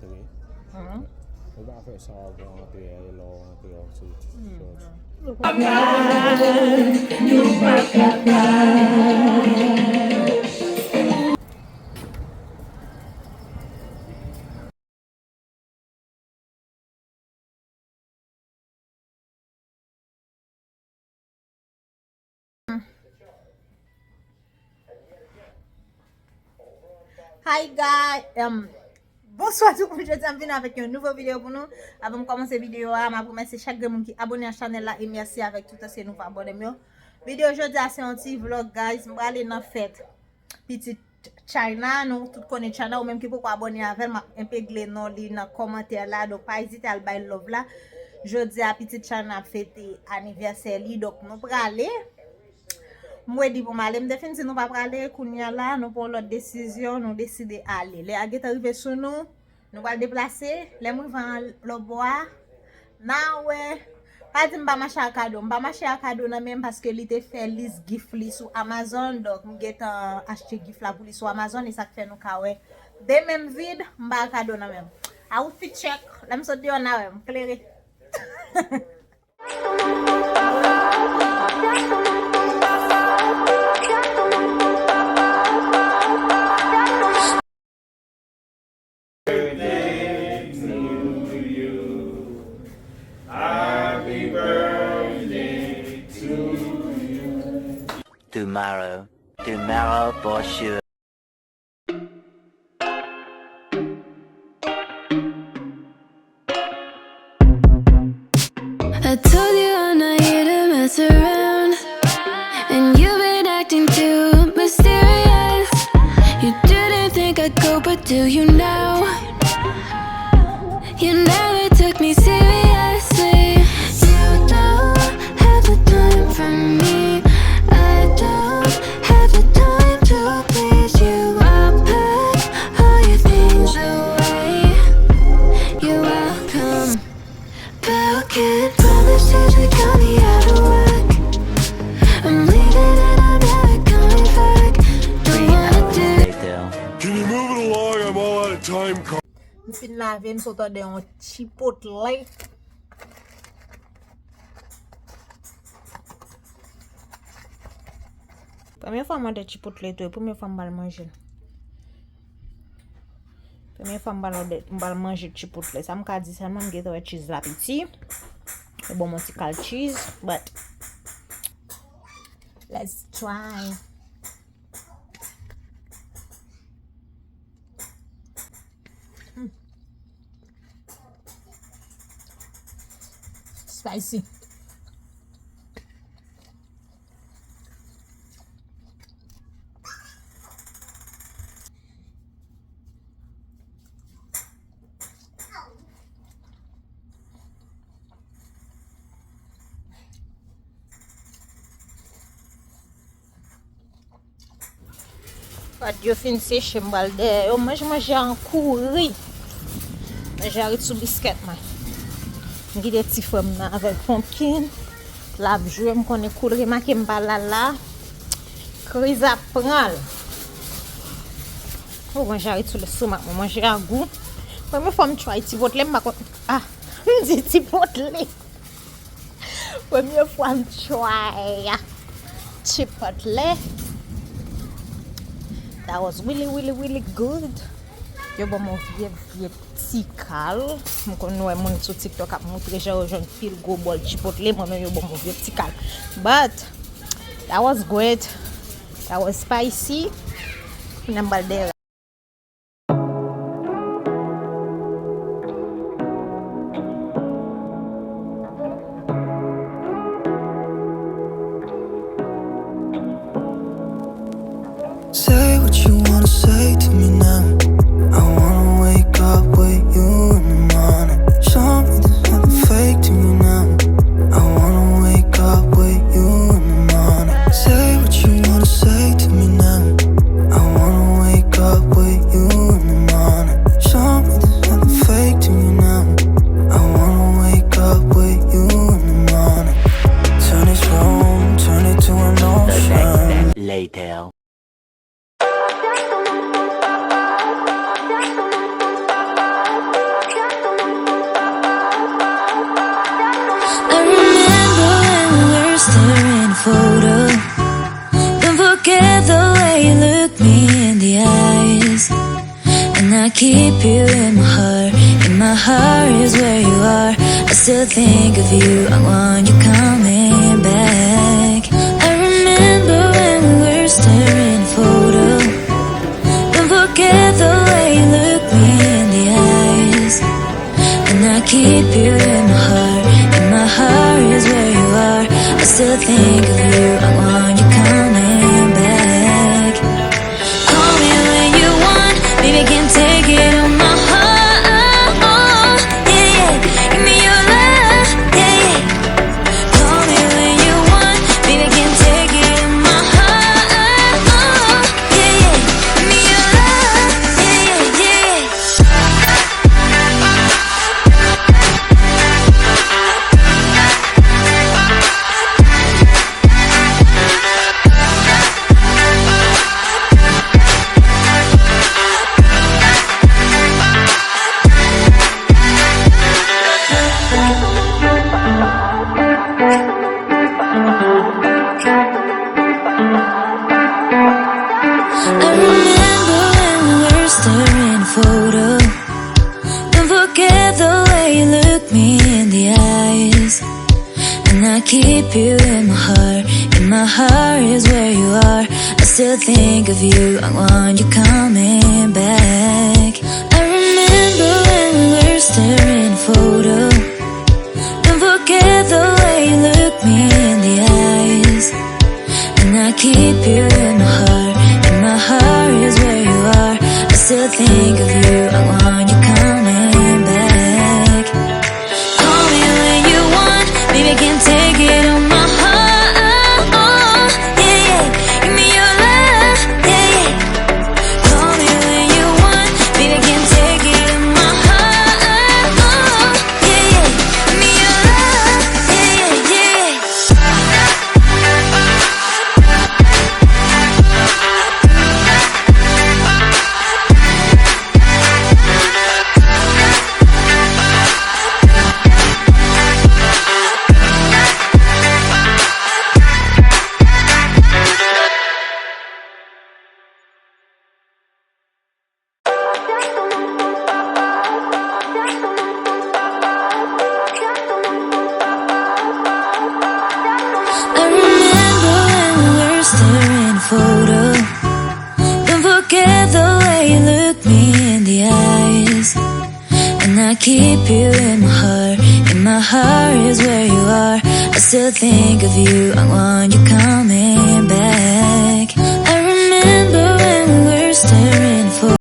three. We got first solve 1 3 A low 1 3 Hi guys, bonsoir tout le monde, je suis venu avec une nouvelle vidéo pour nous. Avant de commencer la vidéo, je vous remercie chaque monde qui abonne à la chaîne là et merci avec tout ces nouveaux abonnés. Vidéo aujourd'hui c'est un petit vlog guys, je vais aller dans fête. Petit China, nous tout connaît China ou même qui peut abonner avec un peu glé non li dans commentaire là, donc pas hésiter à le love là. Jeudi à Petit China fêter anniversaire li, donc nous pour aller moi dit pour m'aller me défendre si nous pas aller kounya là nous pour l'autre décision nous décider aller les agent arrivé sur nous va déplacer les moun va le bois na ouais pas dire m'pa marcher à cadeau même parce que il était fait list gift li sur Amazon donc m'get acheter gift là pour lui sur Amazon et ça fait nous ka ouais des même vide m'pa cadeau na même outfit check là me sorti on a ouais m'clairé Tomorrow for sure. I told you I'm not here to mess around, and you've been acting too mysterious. You didn't think I'd go, but do you now? You never took me seriously. You don't have the time for me. I don't have the time to please you. I'll pack all your things away. You're welcome, but I can't promise to got me out of work. I'm leaving and I'm never coming back. Don't wanna do. Can you move it along? I'm all out of time. Je suis laver, je suis de un chipotle. Première fois, je chipotle, première fois, je manger. Première fois, je manger chipotle. Ça me dit seulement que je cheese la petit. C'est bon, mon petit cheese, but let's try. Spicy. Quand je finis sécher m'balde, yo manger en courir. J'arrête sous biscuit moi. J'ai des petits femmes avec pumpkin. La je me connais courir marquer m'bala là. Crise à prendre. Oh, moi j'arrête sous le stomac, moi manger à goût. Première fois me try chipotle me dit chipotle. Première fois me try chipotle. That was really good. Yo bon mon vieux petit cal. Mon connais mon sur TikTok a montré genre jeune fil go bol chipotle moi même yo bon mon vieux petit cal. But that was great. That was spicy. Nambalde. Say what you wanna say to me now. I wanna wake up with you in the morning. Show me there's nothing fake to me now. I wanna wake up with you in the morning. Say what you wanna say to me now. I wanna wake up with you in the morning. Show me there's nothing fake to me now. I wanna wake up with you in the morning. Turn this room, turn it to an ocean. Later. look me in the eyes. And I keep you in my heart. In my heart is where you are. I still think of you. I want you coming back. I remember when we were staring at a photo. Don't forget the way you look me in the eyes. And I keep you in my heart. In my heart is where you are. I still think of you. I want you coming back. Call me when you want. Baby, I can't take it on my heart. Yeah, yeah. Give me your love. Yeah, yeah. Call me when you want. Baby, I can't take it on my heart. Yeah, yeah. Give me your love. Yeah, yeah, yeah. I remember when we were staring at a photo. Don't forget the way you look me in the eyes. And I keep you in my heart. In my heart is where you are. I still think of you. I want you coming back. I remember when we were staring at a photo. Don't forget the way you look me in the eyes. And I keep you in my heart. In my heart is where you are. I still think of you. I want you coming back. Call me when you want. Baby, I can't take it on my heart. Yeah, yeah. Give me your love. Yeah, yeah. Call me when you want. Baby, I can't take it on my heart. Yeah, yeah. Give me your love. Yeah, yeah, yeah. I remember when we were staring at a photo. Don't forget the way you look me in the eyes. And I keep you in my heart. In my heart is where you are. I still think of you. I want you coming